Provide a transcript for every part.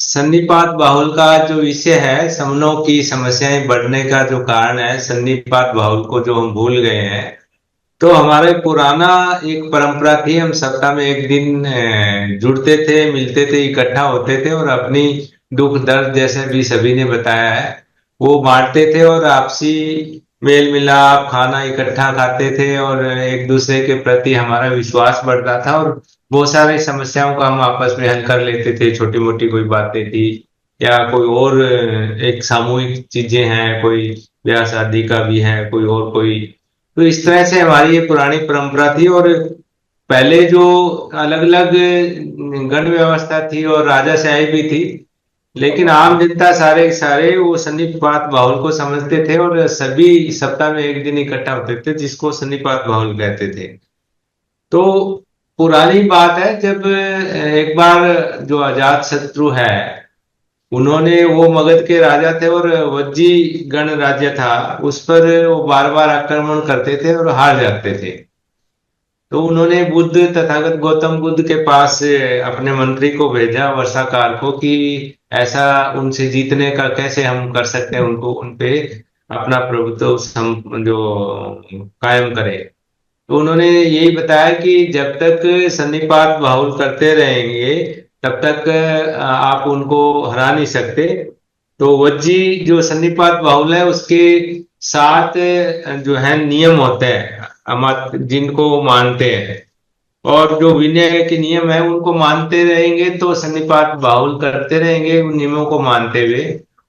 सन्निपात बाहुल का जो विषय है, समनों की समस्याएं बढ़ने का जो कारण है, सन्निपात बाहुल को जो हम भूल गए हैं। तो हमारे पुराना एक परंपरा थी, हम सप्ताह में एक दिन जुड़ते थे, मिलते थे, इकट्ठा होते थे और अपनी दुख दर्द जैसे भी सभी ने बताया है वो बांटते थे और आपसी मेल मिलाप खाना इकट्ठा खाते थे और एक दूसरे के प्रति हमारा विश्वास बढ़ता था और बहुत सारी समस्याओं का हम आपस में हल कर लेते थे। छोटी मोटी कोई बातें थी या कोई और एक सामूहिक चीजें हैं, कोई ब्याह शादी का भी है, कोई और कोई। तो इस तरह से हमारी ये पुरानी परंपरा थी। और पहले जो अलग अलग गण व्यवस्था थी और राजाशाही भी थी, लेकिन आम जनता सारे सारे वो सन्निपात बाहुल को समझते थे और सभी सप्ताह में एक दिन इकट्ठा होते थे, जिसको सन्निपात बाहुल कहते थे। तो पुरानी बात है, जब एक बार जो अजात शत्रु है, उन्होंने वो मगध के राजा थे और वज्जी गण राज्य था, उस पर वो बार बार आक्रमण करते थे और हार जाते थे। तो उन्होंने बुद्ध तथागत गौतम बुद्ध के पास अपने मंत्री को भेजा वर्षाकार को कि ऐसा उनसे जीतने का कैसे हम कर सकते हैं, उनको उनपे अपना प्रभुत्व जो कायम करें। तो उन्होंने यही बताया कि जब तक सन्निपात बाहुल करते रहेंगे तब तक आप उनको हरा नहीं सकते। तो वज्जी जो सन्निपात बाहुल है उसके 7 जो है नियम होते हैं, जिनको मानते हैं। और जो विनय के नियम है उनको मानते रहेंगे तो सन्निपात बाहुल करते रहेंगे उन नियमों को मानते हुए।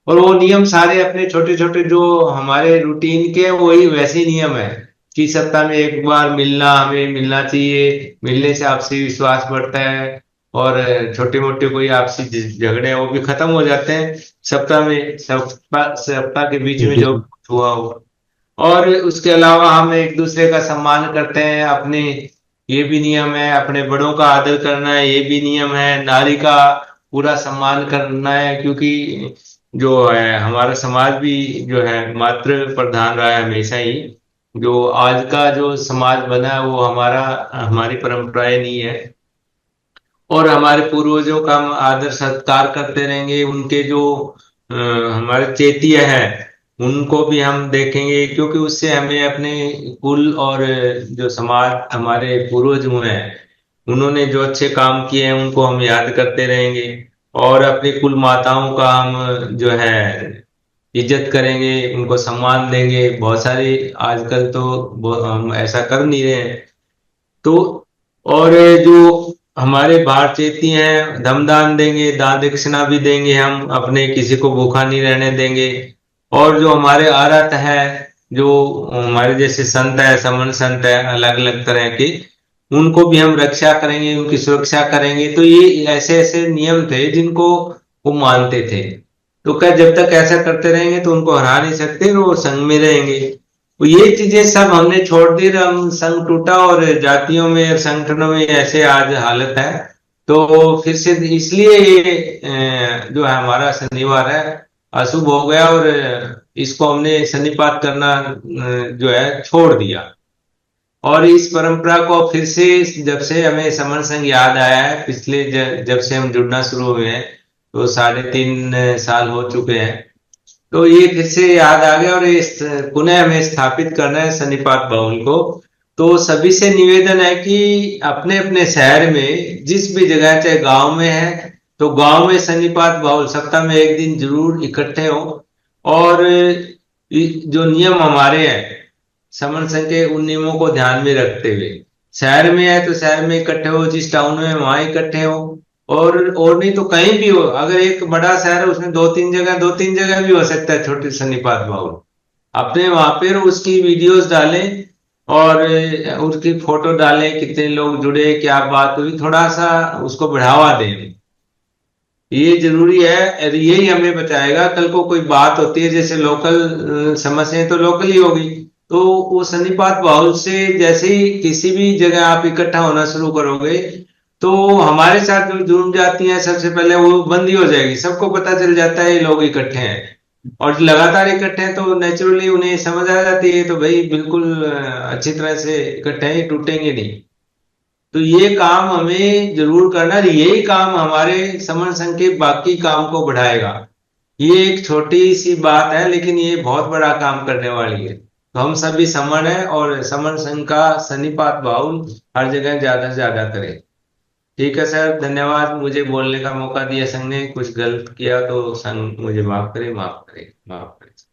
और वो नियम सारे अपने छोटे छोटे जो हमारे रूटीन के हैं, वही वैसे नियम है कि सप्ताह में एक बार मिलना, हमें मिलना चाहिए, मिलने से आपसी विश्वास बढ़ता है और छोटे मोटे कोई आपसी झगड़े हैं वो भी खत्म हो जाते हैं सप्ताह में, सप्ताह सप्ताह के बीच में जो बिल्कुल। कुछ हुआ हो। और उसके अलावा हम एक दूसरे का सम्मान करते हैं, अपने ये भी नियम है, अपने बड़ों का आदर करना है, ये भी नियम है, नारी का पूरा सम्मान करना है, क्योंकि जो है हमारा समाज भी जो है मातृ प्रधान रहा है हमेशा ही। जो आज का जो समाज बना है वो हमारी परंपराएं नहीं है। और हमारे पूर्वजों का हम आदर सत्कार करते रहेंगे, उनके जो हमारे चेतिया है उनको भी हम देखेंगे, क्योंकि उससे हमें अपने कुल और जो समाज हमारे पूर्वज हुए हैं उन्होंने जो अच्छे काम किए हैं उनको हम याद करते रहेंगे। और अपनी कुल माताओं का हम जो है इज्जत करेंगे, उनको सम्मान देंगे। बहुत सारी आजकल तो हम ऐसा कर नहीं रहे हैं। तो और जो हमारे भारतीय हैं, धमदान देंगे, दान दक्षिणा भी देंगे, हम अपने किसी को भूखा नहीं रहने देंगे। और जो हमारे आरत है, जो हमारे जैसे संत है, समन संत है अलग अलग तरह के, उनको भी हम रक्षा करेंगे, उनकी सुरक्षा करेंगे। तो ये ऐसे ऐसे नियम थे जिनको वो मानते थे। तो क्या जब तक ऐसा करते रहेंगे तो उनको हरा नहीं सकते, वो संग में रहेंगे। तो ये चीजें सब हमने छोड़ दी, हम संग टूटा और जातियों में और संगठनों में ऐसे आज हालत है। तो फिर से इसलिए ये जो है हमारा शनिवार है अशुभ हो गया और इसको हमने सन्निपात करना जो है छोड़ दिया। और इस परंपरा को फिर से जब से हमें समर संघ याद आया है, पिछले जब से हम जुड़ना शुरू हुए हैं, तो 3.5 साल हो चुके हैं। तो ये फिर से याद आ गया और ये पुनः हमें स्थापित करना है सन्निपात बाहुल को। तो सभी से निवेदन है कि अपने अपने शहर में जिस भी जगह, चाहे गांव में है तो गांव में सन्निपात बाहुल सप्ताह में एक दिन जरूर इकट्ठे हो। और जो नियम हमारे हैं समन संघ के, उन नियमों को ध्यान में रखते हुए शहर में है तो शहर में इकट्ठे हो, जिस टाउन में है, वहां इकट्ठे हो। और नहीं तो कहीं भी हो, अगर एक बड़ा शहर है उसमें दो तीन जगह भी हो सकता है छोटे सन्निपात बाहुल। अपने वहां पर उसकी वीडियोस डालें और उसकी फोटो डालें, कितने लोग जुड़े, क्या बात हुई, थोड़ा सा उसको बढ़ावा दें। ये जरूरी है और यही हमें बचाएगा। कल को कोई बात होती है जैसे लोकल समस्याएं, तो लोकल ही होगी। तो वो सन्निपात बाहुल से जैसे ही किसी भी जगह आप इकट्ठा होना शुरू करोगे तो हमारे साथ जो जुड़ जाती हैं, सबसे पहले वो बंद ही हो जाएगी, सबको पता चल जाता है ये लोग इकट्ठे हैं। और लगातार इकट्ठे हैं तो नेचुरली उन्हें समझ आ जाती है, तो भाई बिल्कुल अच्छी तरह से इकट्ठे हैं, टूटेंगे नहीं। तो ये काम हमें जरूर करना है। यही काम हमारे समन संघ के बाकी काम को बढ़ाएगा। ये एक छोटी सी बात है लेकिन ये बहुत बड़ा काम करने वाली है। तो हम सभी समन है और समन संघ का सन्निपात भाव हर जगह ज्यादा से ज्यादा करें। ठीक है सर, धन्यवाद। मुझे बोलने का मौका दिया संघ ने। कुछ गलत किया तो संघ मुझे माफ करे, माफ करे, माफ करे।